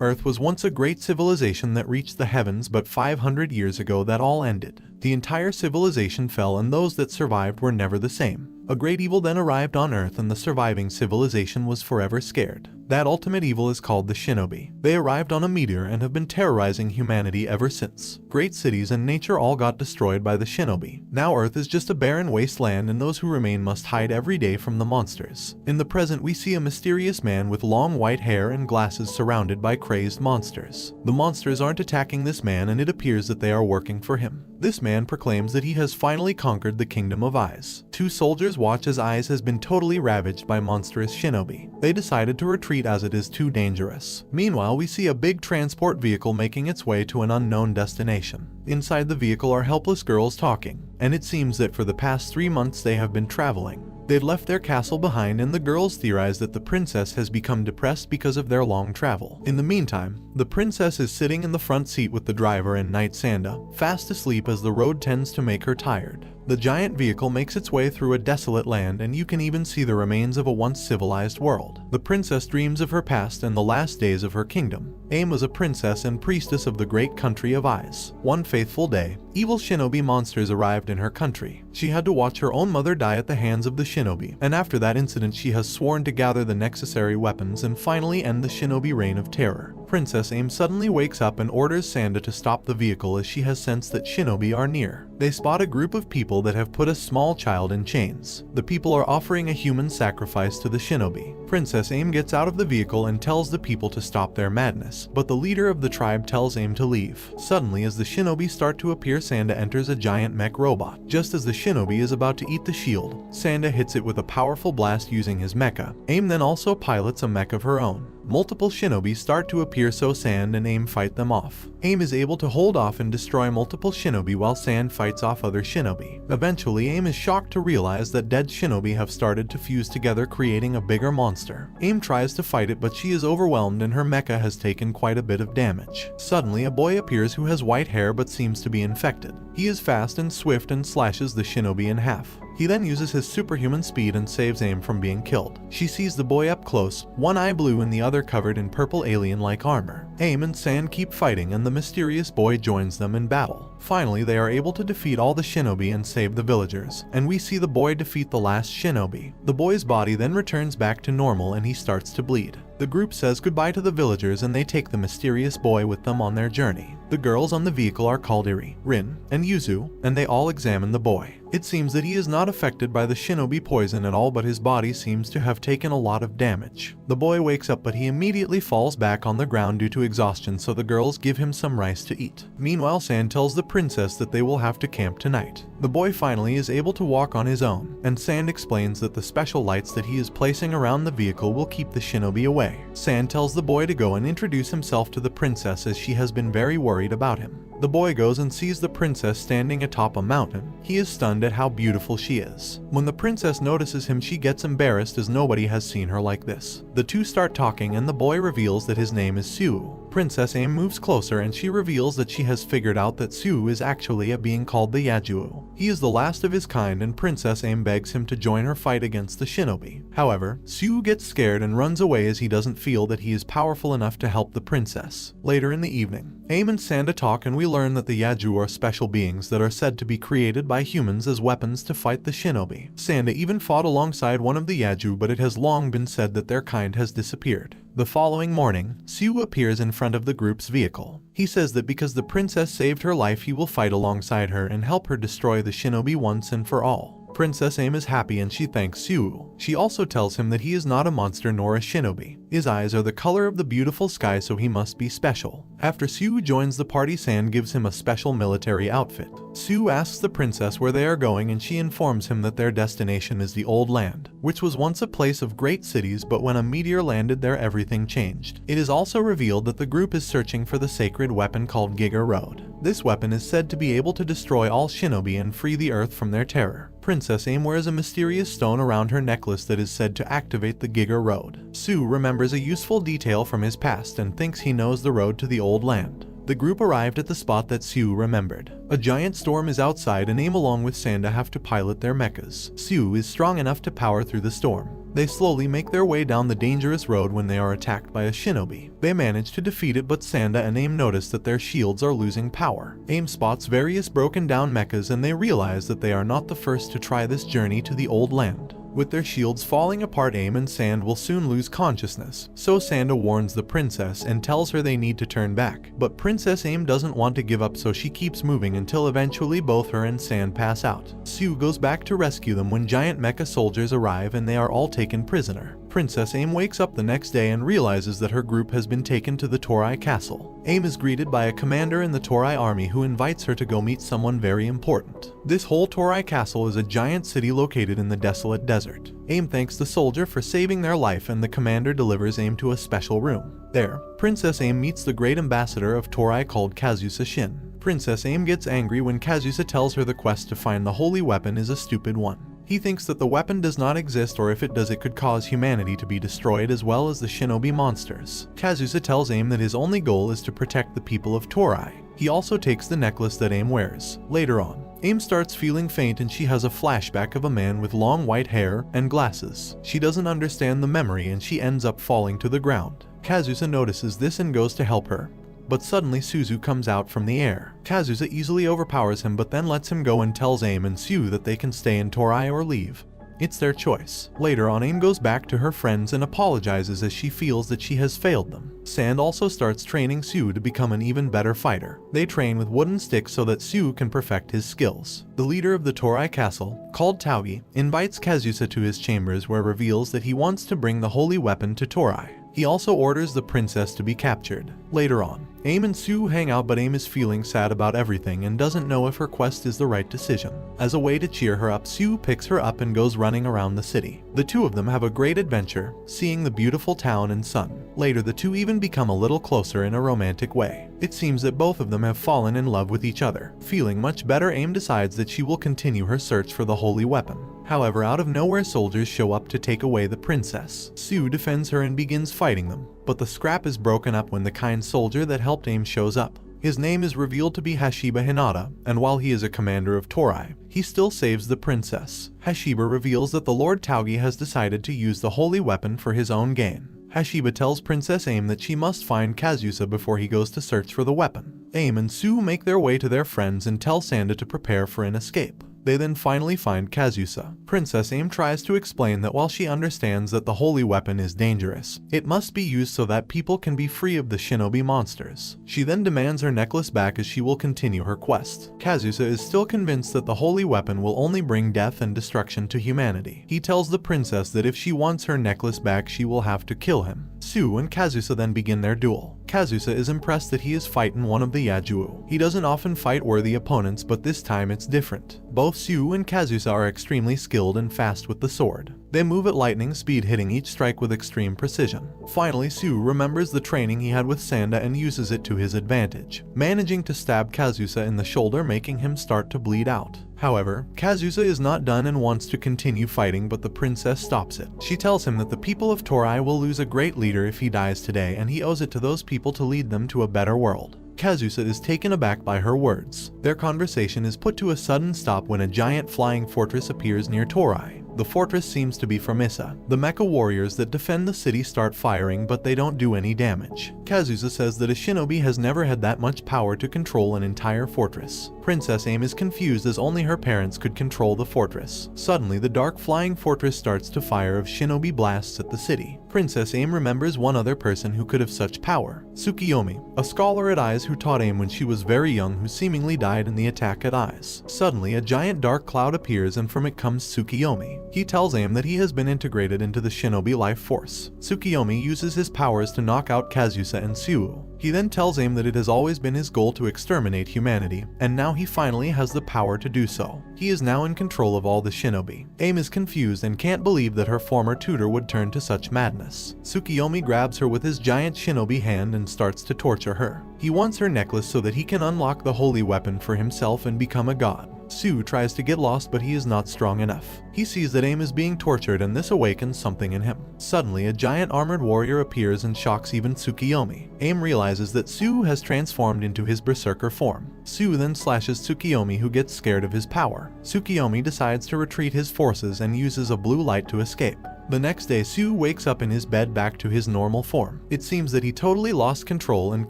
Earth was once a great civilization that reached the heavens, but 500 years ago that all ended. The entire civilization fell and those that survived were never the same. A great evil then arrived on Earth and the surviving civilization was forever scared. That ultimate evil is called the shinobi. They arrived on a meteor and have been terrorizing humanity ever since. Great cities and nature all got destroyed by the shinobi. Now Earth is just a barren wasteland and those who remain must hide every day from the monsters. In the present we see a mysterious man with long white hair and glasses surrounded by crazed monsters. The monsters aren't attacking this man and it appears that they are working for him. This man proclaims that he has finally conquered the kingdom of Eyes. Two soldiers watch as Eyes has been totally ravaged by monstrous shinobi. They decided to retreat as it is too dangerous. Meanwhile, we see a big transport vehicle making its way to an unknown destination. Inside the vehicle are helpless girls talking, and it seems that for the past 3 months they have been traveling. They've left their castle behind and the girls theorize that the princess has become depressed because of their long travel. In the meantime, the princess is sitting in the front seat with the driver and Knight Sanda, fast asleep as the road tends to make her tired. The giant vehicle makes its way through a desolate land and you can even see the remains of a once civilized world. The princess dreams of her past and the last days of her kingdom. Aim was a princess and priestess of the great country of Eyes. One faithful day, evil shinobi monsters arrived in her country. She had to watch her own mother die at the hands of the shinobi, and after that incident she has sworn to gather the necessary weapons and finally end the shinobi reign of terror. Princess Aim suddenly wakes up and orders Sanda to stop the vehicle as she has sensed that shinobi are near. They spot a group of people that have put a small child in chains. The people are offering a human sacrifice to the shinobi. Princess Aim gets out of the vehicle and tells the people to stop their madness, but the leader of the tribe tells Aim to leave. Suddenly, as the shinobi start to appear, Sanda enters a giant mech robot. Just as the shinobi is about to eat the shield, Sanda hits it with a powerful blast using his mecha. Aim then also pilots a mech of her own. Multiple shinobi start to appear, so Sand and Aim fight them off. Aim is able to hold off and destroy multiple shinobi while Sand fights off other shinobi. Eventually, Aim is shocked to realize that dead shinobi have started to fuse together, creating a bigger monster. Aim tries to fight it, but she is overwhelmed and her mecha has taken quite a bit of damage. Suddenly, a boy appears who has white hair but seems to be infected. He is fast and swift and slashes the shinobi in half. He then uses his superhuman speed and saves Aim from being killed. She sees the boy up close, one eye blue and the other covered in purple alien-like armor. Aim and Sand keep fighting and the mysterious boy joins them in battle. Finally, they are able to defeat all the shinobi and save the villagers, and we see the boy defeat the last shinobi. The boy's body then returns back to normal and he starts to bleed. The group says goodbye to the villagers and they take the mysterious boy with them on their journey. The girls on the vehicle are called Iri, Rin, and Yuzu, and they all examine the boy. It seems that he is not affected by the shinobi poison at all, but his body seems to have taken a lot of damage. The boy wakes up but he immediately falls back on the ground due to exhaustion, so the girls give him some rice to eat. Meanwhile, Sand tells the princess that they will have to camp tonight. The boy finally is able to walk on his own, and Sand explains that the special lights that he is placing around the vehicle will keep the shinobi away. Sand tells the boy to go and introduce himself to the princess as she has been very worried about him. The boy goes and sees the princess standing atop a mountain. He is stunned at how beautiful she is. When the princess notices him, she gets embarrassed as nobody has seen her like this. The two start talking and the boy reveals that his name is Sue. Princess Aim moves closer and she reveals that she has figured out that Sue is actually a being called the Yajuo. He is the last of his kind and Princess Aim begs him to join her fight against the shinobi. However, Sue gets scared and runs away as he doesn't feel that he is powerful enough to help the princess. Later in the evening, Aim and Sanda talk and we learn that the Yajuo are special beings that are said to be created by humans as weapons to fight the shinobi. Sanda even fought alongside one of the Yajuo, but it has long been said that their kind has disappeared. The following morning, Sue appears in front of the group's vehicle. He says that because the princess saved her life, he will fight alongside her and help her destroy the shinobi once and for all. Princess Aim is happy and she thanks Sue. She also tells him that he is not a monster nor a shinobi. His eyes are the color of the beautiful sky, so he must be special. After Sue joins the party, Sand gives him a special military outfit. Sue asks the princess where they are going and she informs him that their destination is the Old Land, which was once a place of great cities, but when a meteor landed there everything changed. It is also revealed that the group is searching for the sacred weapon called Giga Road. This weapon is said to be able to destroy all shinobi and free the earth from their terror. Princess Aim wears a mysterious stone around her necklace that is said to activate the Giga Road. Sue remembers a useful detail from his past and thinks he knows the road to the Old Land. The group arrived at the spot that Sue remembered. A giant storm is outside and Aim along with Sanda have to pilot their mechas. Sue is strong enough to power through the storm. They slowly make their way down the dangerous road when they are attacked by a shinobi. They manage to defeat it, but Sanda and Aim notice that their shields are losing power. Aim spots various broken down mechas and they realize that they are not the first to try this journey to the old land. With their shields falling apart, Aim and Sand will soon lose consciousness, so Sanda warns the princess and tells her they need to turn back. But Princess Aim doesn't want to give up, so she keeps moving until eventually both her and Sand pass out. Sue goes back to rescue them when giant mecha soldiers arrive and they are all taken prisoner. Princess Aim wakes up the next day and realizes that her group has been taken to the Torai castle. Aim is greeted by a commander in the Torai army who invites her to go meet someone very important. This whole Torai castle is a giant city located in the desolate desert. Aim thanks the soldier for saving their life and the commander delivers Aim to a special room. There, Princess Aim meets the great ambassador of Torai called Kazusa Shin. Princess Aim gets angry when Kazusa tells her the quest to find the holy weapon is a stupid one. He thinks that the weapon does not exist, or if it does it could cause humanity to be destroyed as well as the shinobi monsters. Kazusa tells Aim that his only goal is to protect the people of Torai. He also takes the necklace that Aim wears. Later on, Aim starts feeling faint and she has a flashback of a man with long white hair and glasses. She doesn't understand the memory and she ends up falling to the ground. Kazusa notices this and goes to help her. But suddenly Suzu comes out from the air. Kazusa easily overpowers him but then lets him go and tells Aim and Sue that they can stay in Torai or leave. It's their choice. Later on, Aim goes back to her friends and apologizes as she feels that she has failed them. Sand also starts training Sue to become an even better fighter. They train with wooden sticks so that Sue can perfect his skills. The leader of the Torai castle, called Taugi, invites Kazusa to his chambers where reveals that he wants to bring the holy weapon to Torai. He also orders the princess to be captured. Later on, Aim and Sue hang out, but Aim is feeling sad about everything and doesn't know if her quest is the right decision. As a way to cheer her up, Sue picks her up and goes running around the city. The two of them have a great adventure, seeing the beautiful town and sun. Later, the two even become a little closer in a romantic way. It seems that both of them have fallen in love with each other. Feeling much better, Aim decides that she will continue her search for the holy weapon. However, out of nowhere, soldiers show up to take away the princess. Sue defends her and begins fighting them, but the scrap is broken up when the kind soldier that helped Aim shows up. His name is revealed to be Hashiba Hinata, and while he is a commander of Torai, he still saves the princess. Hashiba reveals that the Lord Taugi has decided to use the holy weapon for his own gain. Hashiba tells Princess Aim that she must find Kazusa before he goes to search for the weapon. Aim and Sue make their way to their friends and tell Sanda to prepare for an escape. They then finally find Kazusa. Princess Aim tries to explain that while she understands that the holy weapon is dangerous, it must be used so that people can be free of the shinobi monsters. She then demands her necklace back as she will continue her quest. Kazusa is still convinced that the holy weapon will only bring death and destruction to humanity. He tells the princess that if she wants her necklace back, she will have to kill him. Sue and Kazusa then begin their duel. Kazusa is impressed that he is fighting one of the Yajuo. He doesn't often fight worthy opponents, but this time it's different. Both Sue and Kazusa are extremely skilled and fast with the sword. They move at lightning speed, hitting each strike with extreme precision. Finally, Sue remembers the training he had with Sanda and uses it to his advantage, managing to stab Kazusa in the shoulder, making him start to bleed out. However, Kazusa is not done and wants to continue fighting, but the princess stops it. She tells him that the people of Torai will lose a great leader if he dies today, and he owes it to those people to lead them to a better world. Kazusa is taken aback by her words. Their conversation is put to a sudden stop when a giant flying fortress appears near Torai. The fortress seems to be from Issa. The mecha warriors that defend the city start firing, but they don't do any damage. Kazusa says that a shinobi has never had that much power to control an entire fortress. Princess Aim is confused as only her parents could control the fortress. Suddenly, the dark flying fortress starts to fire of shinobi blasts at the city. Princess Aim remembers one other person who could have such power, Tsukiyomi, a scholar at Eyes who taught Aim when she was very young, who seemingly died in the attack at Eyes. Suddenly, a giant dark cloud appears and from it comes Tsukiyomi. He tells Aim that he has been integrated into the shinobi life force. Tsukiyomi uses his powers to knock out Kazusa and Sue. He then tells Aim that it has always been his goal to exterminate humanity, and now he finally has the power to do so. He is now in control of all the shinobi. Aim is confused and can't believe that her former tutor would turn to such madness. Tsukiyomi grabs her with his giant shinobi hand and starts to torture her. He wants her necklace so that he can unlock the holy weapon for himself and become a god. Sue tries to get lost, but he is not strong enough. He sees that Aim is being tortured and this awakens something in him. Suddenly, a giant armored warrior appears and shocks even Tsukiyomi. Aim realizes that Sue has transformed into his berserker form. Sue then slashes Tsukiyomi, who gets scared of his power. Tsukiyomi decides to retreat his forces and uses a blue light to escape. The next day, Sue wakes up in his bed back to his normal form. It seems that he totally lost control and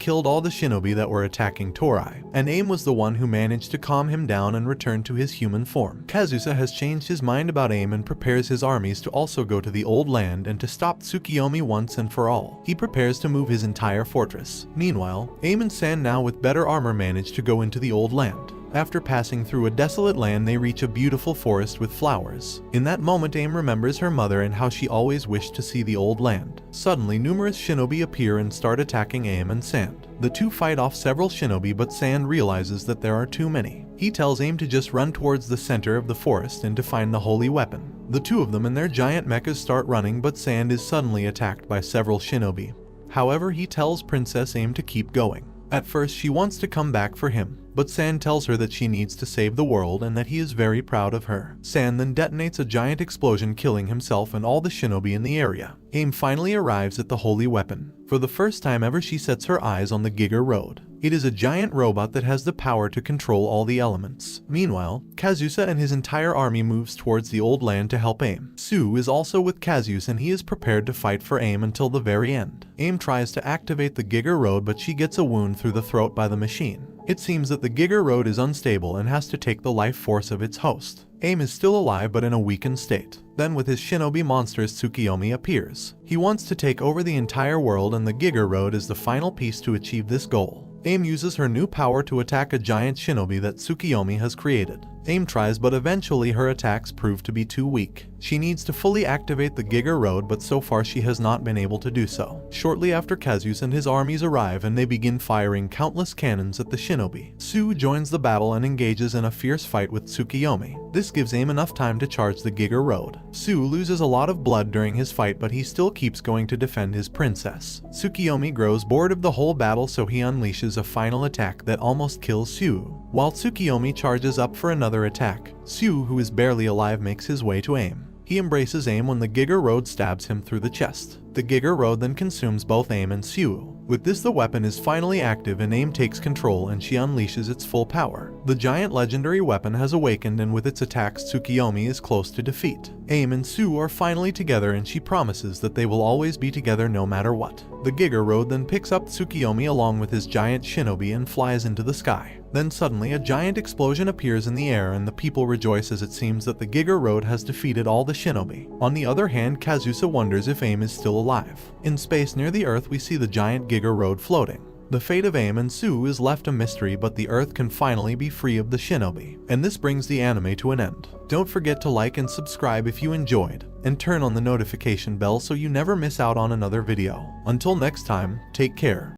killed all the shinobi that were attacking Torai, and Aim was the one who managed to calm him down and return to his human form. Kazusa has changed his mind about Aim and prepares his armies to also go to the old land and to stop Tsukiyomi once and for all. He prepares to move his entire fortress. Meanwhile, Aim and San, now with better armor, manage to go into the old land. After passing through a desolate land, they reach a beautiful forest with flowers. In that moment, Aim remembers her mother and how she always wished to see the old land. Suddenly, numerous shinobi appear and start attacking Aim and Sand. The two fight off several shinobi, but Sand realizes that there are too many. He tells Aim to just run towards the center of the forest and to find the holy weapon. The two of them and their giant mechas start running, but Sand is suddenly attacked by several shinobi. However, he tells Princess Aim to keep going. At first, she wants to come back for him, but Sand tells her that she needs to save the world and that he is very proud of her. Sand then detonates a giant explosion, killing himself and all the shinobi in the area. Aim finally arrives at the holy weapon. For the first time ever, she sets her eyes on the Giga Road. It is a giant robot that has the power to control all the elements. Meanwhile, Kazusa and his entire army moves towards the old land to help Aim. Sue is also with Kazusa and he is prepared to fight for Aim until the very end. Aim tries to activate the Giga Road, but she gets a wound through the throat by the machine. It seems that the Giga Road is unstable and has to take the life force of its host. Aim is still alive but in a weakened state. Then with his shinobi monsters, Tsukiyomi appears. He wants to take over the entire world, and the Giga Road is the final piece to achieve this goal. Aim uses her new power to attack a giant shinobi that Tsukiyomi has created. Aim tries, but eventually her attacks prove to be too weak. She needs to fully activate the Giga Road, but so far she has not been able to do so. Shortly after, Kazusa and his armies arrive and they begin firing countless cannons at the shinobi. Sue joins the battle and engages in a fierce fight with Tsukiyomi. This gives Aim enough time to charge the Giga Road. Sue loses a lot of blood during his fight, but he still keeps going to defend his princess. Tsukiyomi grows bored of the whole battle, so he unleashes a final attack that almost kills Sue. While Tsukiyomi charges up for another attack, Sue, who is barely alive, makes his way to Aim. He embraces Aim when the Giga Road stabs him through the chest. The Giga Road then consumes both Aim and Sue. With this, the weapon is finally active and Aim takes control and she unleashes its full power. The giant legendary weapon has awakened, and with its attacks, Tsukiyomi is close to defeat. Aim and Sue are finally together and she promises that they will always be together no matter what. The Giga Road then picks up Tsukiyomi along with his giant shinobi and flies into the sky. Then suddenly a giant explosion appears in the air and the people rejoice, as it seems that the Giga Road has defeated all the shinobi. On the other hand, Kazusa wonders if Aim is still alive. In space near the Earth, we see the giant Giga Road floating. The fate of Aim and Sue is left a mystery, but the Earth can finally be free of the shinobi. And this brings the anime to an end. Don't forget to like and subscribe if you enjoyed, and turn on the notification bell so you never miss out on another video. Until next time, take care.